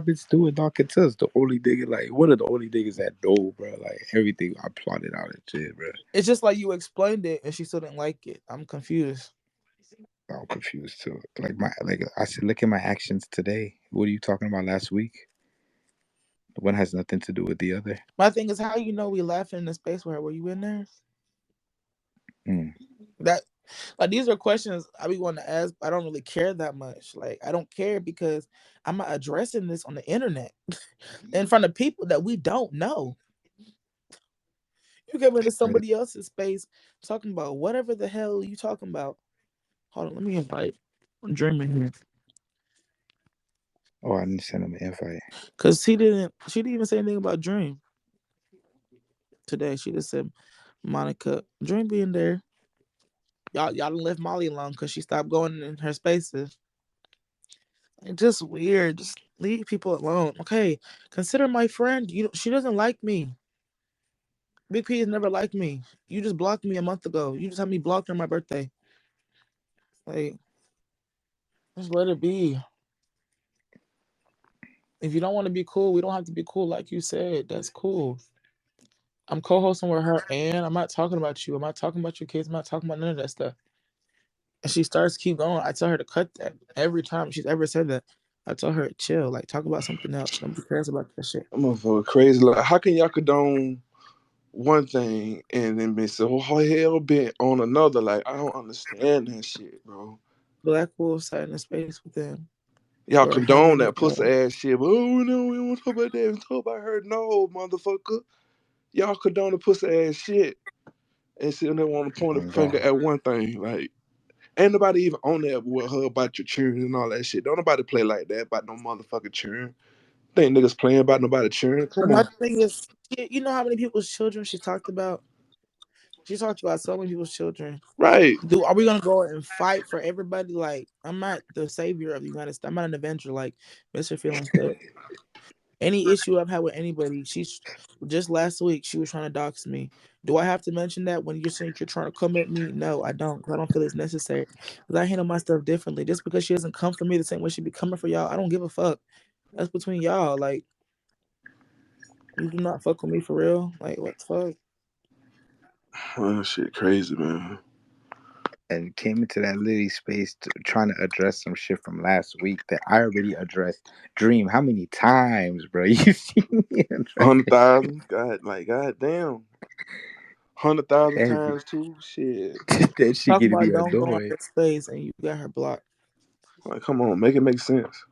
bitch doing, dog? Cause the only nigga, like, one of the only niggas that know, bro. Like, everything I plotted out and shit, bro. It's just like you explained it, and she still didn't like it. I'm confused. I'm confused too. Like I said, look at my actions today. What are you talking about last week? One has nothing to do with the other. My thing is, how you know we laughing in the space where were you in there? Mm. That like these are questions I be wanting to ask. I don't really care that much. Like I don't care because I'm not addressing this on the internet in front of people that we don't know. You came into somebody else's space talking about whatever the hell you talking about. Hold on, let me invite Dream in here Oh, I didn't send him an invite. because she didn't even say anything about Dream today. She just said Monica Dream being there. Y'all done left Molly alone because she stopped going in her spaces. It's just weird. Just leave people alone. Okay, consider my friend. She doesn't like me. Big P has never liked me. You just blocked me a month ago. You just had me blocked on my birthday. Like, just let it be. If you don't want to be cool, we don't have to be cool. Like you said, that's cool. I'm co-hosting with her, and I'm not talking about you. I'm not talking about your kids. I'm not talking about none of that stuff. And she starts to keep going. I tell her to cut that every time she's ever said that. I tell her chill, like talk about something else. Nobody cares about that shit. I'm motherfucker crazy. Like, how can y'all condone one thing and then be so hell bent on another? Like, I don't understand that shit, bro. Black Wolf sat in a space with them Y'all for how condone many? that pussy ass shit, but oh no, we don't want to talk about that. We talk about her. No, motherfucker. Y'all condone the pussy ass shit and sit there want to point a Oh finger God. at one thing. Like, ain't nobody even on there with her about your children and all that shit. Don't nobody play like that about no motherfucking children. Think niggas playing about nobody children. But Come my on. thing is, you know how many people's children she talked about? She talked about so many people's children. Right. Are we gonna go and fight for everybody? Like, I'm not the savior of the United States. I'm not an avenger like Mr. Feelings said. Any issue I've had with anybody, she's just last week she was trying to dox me. Do I have to mention that when you're saying you're trying to come at me? No, I don't. 'Cause I don't feel it's necessary. Because I handle my stuff differently. Just because she doesn't come for me the same way she be coming for y'all, I don't give a fuck. That's between y'all. Like, you do not fuck with me for real. Like, what the fuck? Oh, shit crazy, man. And came into that litty space trying to address some shit from last week that I already addressed. Dream, how many times, bro? You see me address 100,000. God, like, god damn. 100,000 every times too. Shit. that shit Talk getting about me don't go on annoyed. her space and you got her blocked. Like, come on, make it make sense.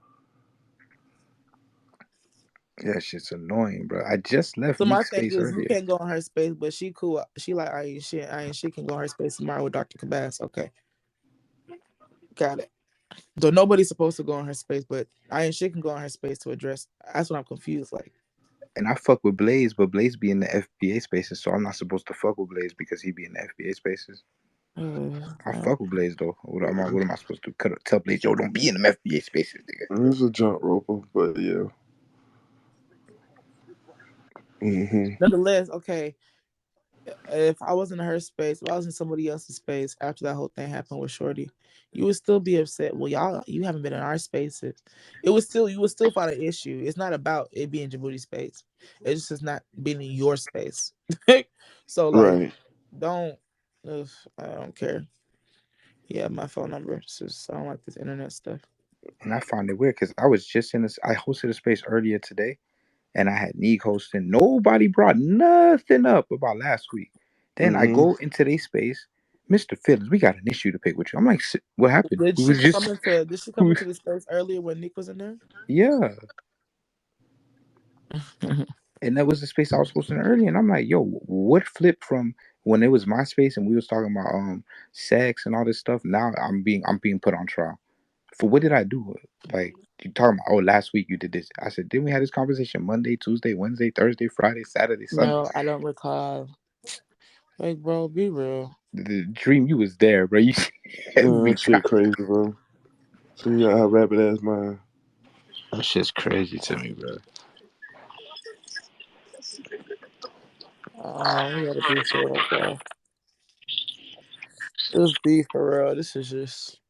That shit's annoying, bro. I just left So my Meek thing space is, you earlier. can't go on her space, but she cool. She like I ain't shit. I ain't shit can go on her space tomorrow with Dr. Cabas. Okay, got it. So nobody's supposed to go on her space, but I ain't shit can go on her space to address. That's what I'm confused. Like, And I fuck with Blaze, but Blaze be in the FBA spaces, so I'm not supposed to fuck with Blaze because he be in the FBA spaces. I uh, fuck with Blaze though. What am I supposed to tell Blaze? Yo, don't be in them FBA spaces, nigga. It's a jump roper, but yeah. Hmm. nonetheless, okay. If I was in her space, if I was in somebody else's space after that whole thing happened with Shorty, you would still be upset. Well, y'all, you haven't been in our spaces. You would still find an issue. It's not about it being Djibouti's space. It's just not being in your space. So like, Right. don't. Ugh, I don't care. Yeah, my phone number. It's just I don't like this internet stuff. And I found it weird because I was just in this. I hosted a space earlier today, and I had Neek hosting. Nobody brought nothing up about last week. Then I Hmm. go into their space. Mr. Phillips, we got an issue to pick with you. I'm like, what happened? Did We she was come just, into? Did she come into the space earlier when Nick was in there? yeah. And that was the space I was hosting earlier. And I'm like, yo, what flipped from when it was my space and we was talking about sex and all this stuff? Now I'm being put on trial. For what did I do? Like you talking about? Oh, last week you did this. I said, didn't we have this conversation Monday, Tuesday, Wednesday, Thursday, Friday, Saturday, Sunday? No, I don't recall. Like, bro, be real. The dream you was there, bro. You every Shit time. crazy, bro. So you got her rabbit ass mind. That shit's crazy to me, bro. We gotta be for real, bro. Just be for real. This is just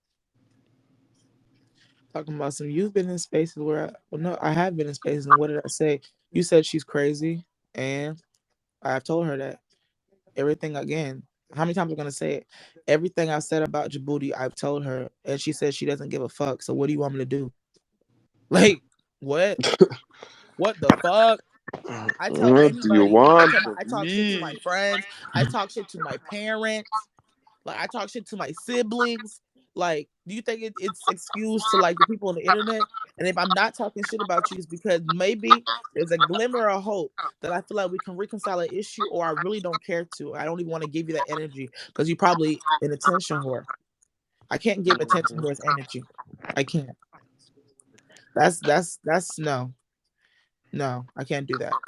Talking about some, you've been in spaces where, well, no, I have been in spaces, and what did I say? You said she's crazy, and I've told her that everything again. How many times am I gonna say it? Everything I said about Djibouti, I've told her, and she says she doesn't give a fuck. So what do you want me to do? Like what? What the fuck? I tell What do you anybody. want from I talk shit to my me? friends. I talk shit to my parents. Like I talk shit to my siblings. Like, do you think it's excused to like the people on the internet? And if I'm not talking shit about you, it's because maybe there's a glimmer of hope that I feel like we can reconcile an issue, or I really don't care to. I don't even want to give you that energy because you're probably an attention whore. I can't give attention whore's energy. I can't. That's no, no. I can't do that.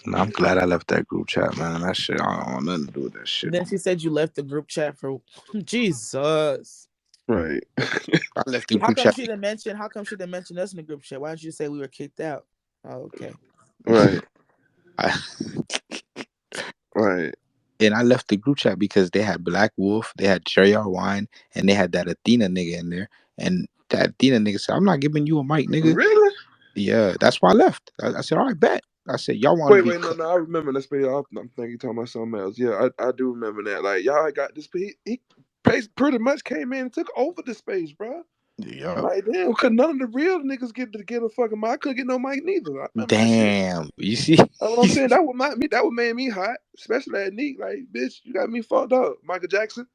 And I'm glad I left that group chat, man. That shit, I don't want nothing to do with that shit And no then more. she said you left the group chat for Jesus. Right. I left the How group come chat. she didn't mention? How come she didn't mention us in the group chat? Why didn't you say we were kicked out? Oh, okay. Right. I, Right. and I left the group chat because they had Black Wolf, they had JR Wine, and they had that Athena nigga in there. And that Athena nigga said, "I'm not giving you a mic, nigga." Really? Yeah, that's why I left. I said, "All right, bet." I said, "Y'all want to Wait, be?" wait, no, no. I remember. Let's be off. I'm thinking you're talking about something else. Yeah, I do remember that. Like y'all got this. He pretty much came in and took over the space, bro. Yep. Like damn, cause none of the real niggas get a fucking mic. I couldn't get no mic neither. I remember that shit. Damn. You see? That's what I'm saying. That would me. That would made me hot, especially at Neat. Like, bitch, you got me fucked up, Michael Jackson.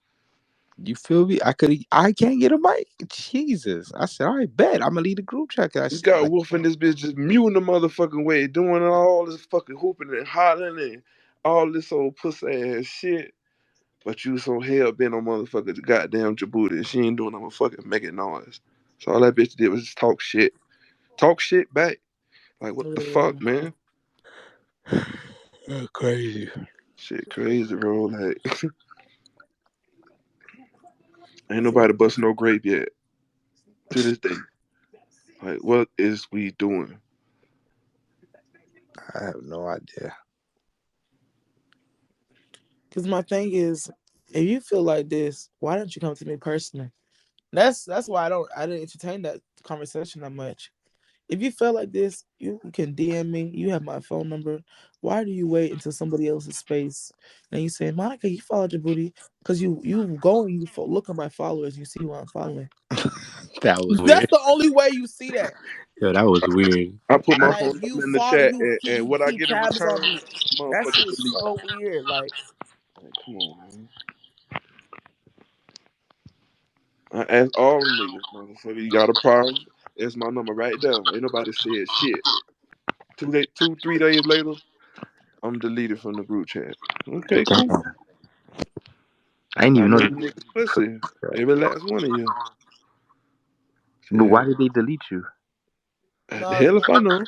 You feel me? I can't get a mic. Jesus. I said, "All right, bet. I'm gonna leave the group chat." You 'Cause got Wolf in this bitch just muting the motherfucking way, doing all this fucking hooping and hollering and all this old pussy ass shit. But you so hell bent on motherfucking goddamn Djibouti. She ain't doing no fucking making noise. So all that bitch did was just talk shit. Talk shit back. Like what the fuck, man? that's crazy. Shit crazy, bro. Like ain't nobody busting no grape yet. To this day. Like what is we doing? I have no idea. Because my thing is, if you feel like this, why don't you come to me personally? That's why I didn't entertain that conversation that much. If you feel like this, you can DM me. You have my phone number. Why do you wait until somebody else's space and you say, Monica, you follow Djibouti? Because you go and look at my followers. You see who I'm following. That was That's weird. the only way you see that. Yo, that was weird. I put my Like phone you number in the follow, chat you and what I keep get in tabs on return, me. That motherfucker shit is delete. so weird. Like Like, come on, man. I ask all them niggas, motherfucker, you got a problem? It's my number right there. Ain't nobody said shit. 3 days later, I'm deleted from the group chat. Okay, cool. Damn. I didn't I even know know they you niggas pussy. Every last one of you. But Shit. why did they delete you? The no, hell if I know.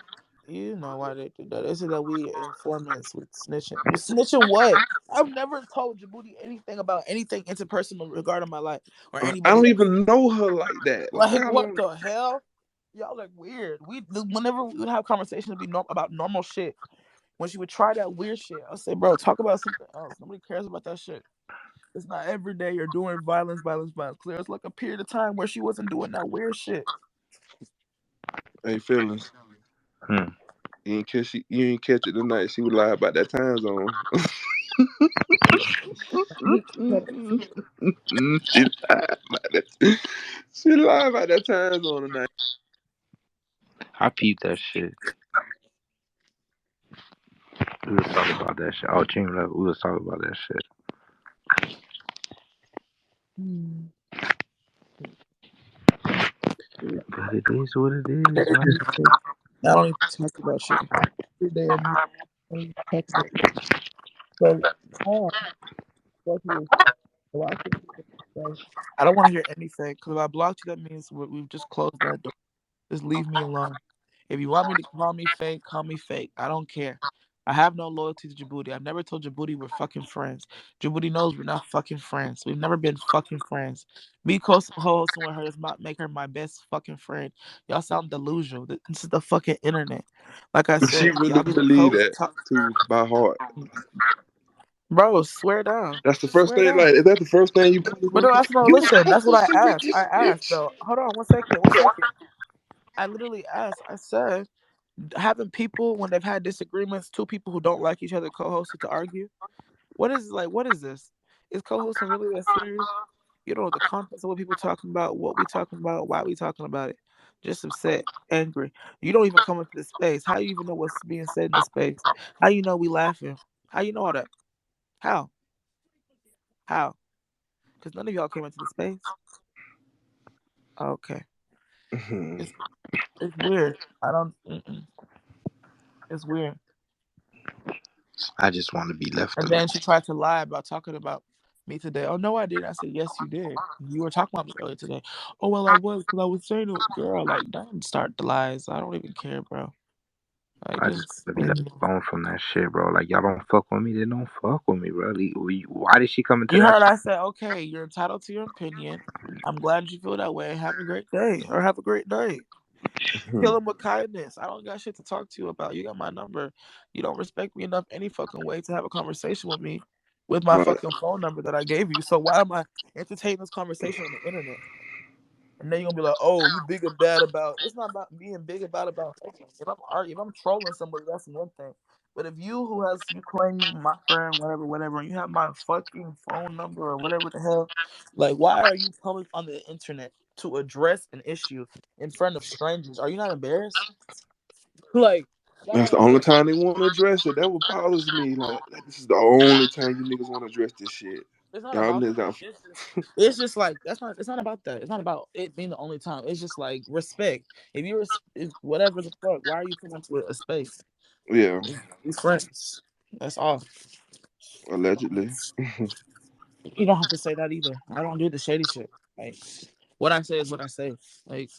you know why they do that. They say that we informants with snitching. With snitching what? I've never told Djibouti anything about anything interpersonal regarding my life or I anybody don't else. even know her like that. Like Like I what don't. the hell? Y'all are weird. Whenever we would have conversations, it'd be about normal shit. When she would try that weird shit, I say, bro, talk about something else. Nobody cares about that shit. It's not every day you're doing violence, violence, violence. Clear. It's like a period of time where she wasn't doing that weird shit. Hey, feelings. Hmm. You ain't catch it tonight. She would lie about that time zone. She lied about that. She lied about that time zone tonight. I peeped that shit. We was talking about that shit. Oh, Ching left. We was talking about that shit. Hmm. But it is what it is, I man. don't even talk about shit every day. I don't talk about it. So, block you. Block you. So, I don't want to hear anything because if I blocked you, that means we've just closed that door. Just leave me alone. If you want me to call me fake, call me fake. I don't care. I have no loyalty to Djibouti. I've never told Djibouti we're fucking friends. Djibouti knows we're not fucking friends. We've never been fucking friends. Me co-hosting with her does not make her my best fucking friend. Y'all sound delusional. This is the fucking internet. Like I She said, really y'all be the believe co that talk. too by heart. Bro, swear down. That's the first Swear thing. down. Like, is that the first thing you probably But want no, to do? that's no. Get the Listen, that's what co-host I in here, asked. this I asked bitch. though. Hold on, 1 second. 1 second. I literally asked. I said, having people when they've had disagreements, two people who don't like each other co-hosted to argue. What is like? What is this? Is co-hosting really that serious? You don't know the context of what people talking about, what we talking about, why we talking about it. Just upset, angry. You don't even come into the space. How you even know what's being said in the space? How you know we laughing? How you know all that? How? How? Because none of y'all came into the space. Okay, Mhm. it's it's weird. I don't. It's weird. I just want to be left And alone. then she tried to lie about talking about me today. Oh no, I didn't. I said yes, you did. You were talking about me earlier today. Oh well, I was because I was saying to a girl like, don't start the lies. I don't even care, bro. Like I just just want to be left alone from that shit, bro. Like y'all don't fuck with me, then don't fuck with me, bro. Why did she come into you that heard. shit? I said okay. You're entitled to your opinion. I'm glad you feel that way. Have a great day or have a great night. Kill Mhm. him with kindness. I don't got shit to talk to you about. You got my number. You don't respect me enough any fucking way to have a conversation with me with my Right. fucking phone number that I gave you. So why am I entertaining this conversation on the internet? And then you're gonna be like, "Oh, you big and bad about." It's not about being big and bad about. If I'm arguing, if I'm trolling somebody, that's one thing. But if you, who has you claim you my friend, whatever, whatever, and you have my fucking phone number or whatever the hell, like, why are you coming on the internet to address an issue in front of strangers? Are you not embarrassed? Like, y'all That's not the only embarrassed? time they want to address it. That what bothers me. Like, this is the only time you niggas want to address this shit. It's not Y'all about niggas that. got. It's just like that's not. It's not about that. It's not about it being the only time. It's just like respect. If you're if whatever the fuck, why are you coming to a space? Yeah, Be friends. That's all. allegedly. You don't have to say that either. I don't do the shady shit. Like what I say is what I say. Like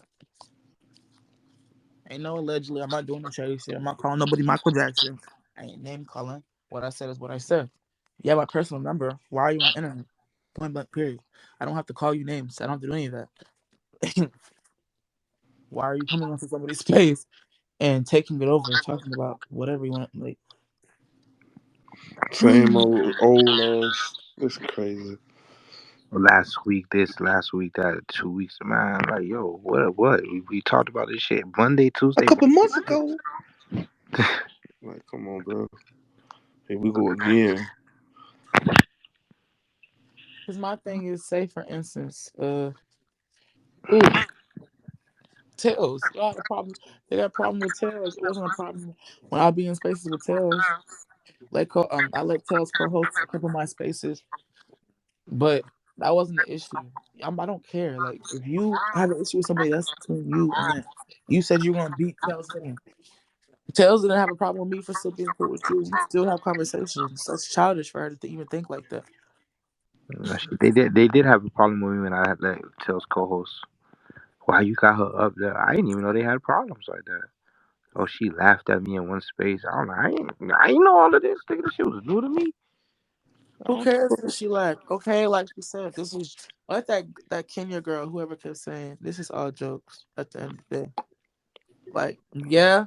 ain't no allegedly. I'm not doing the shady shit. I'm not calling nobody Michael Jackson. I ain't name calling. What I said is what I said. You have my personal number. Why are you on the internet? Point blank. Period. I don't have to call you names. I don't have to do any of that. Why are you coming onto somebody's space and taking it over, talking about whatever you want? Like, Same old ass. It's crazy. Last week this, last week that, 2 weeks, man. Like yo, what? We talked about this shit Monday, A Tuesday, couple months Wednesday. ago. Like, come on, bro. Here we go again. because my thing is, say for instance, ooh, tails. Y'all had a problem. They got a problem with tails. It wasn't a problem when I be in spaces with tails. I let tails co-host a couple of my spaces, but that wasn't the issue. I don't care. Like, if you have an issue with somebody, that's between you and that. You said you were gonna beat tails in. Tails didn't have a problem with me for still being cool with you. We still have conversations. That's childish for her to even think like that. They did have a problem with me when I had let Tell's co-host. Why you got her up there? I didn't even know they had problems like that. Oh, she laughed at me in one space. I don't know. I ain't know all of this. Nigga, this shit was new to me. Who Oh, cares if she like? Okay, like you said, this is like that Kenya girl. Whoever kept saying this is all jokes. At the end of the day, like yeah,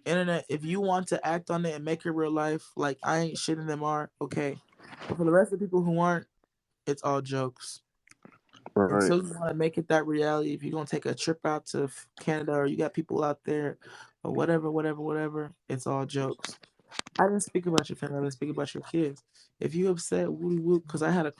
internet. If you want to act on it and make it real life, like I ain't shitting them are okay. But for the rest of the people who aren't, it's all jokes. Right. Until you want to make it that reality, if you're gonna take a trip out to Canada or you got people out there or whatever, whatever, whatever, it's all jokes. I didn't speak about your family. I didn't speak about your kids. If you upset, woo woo, because I had a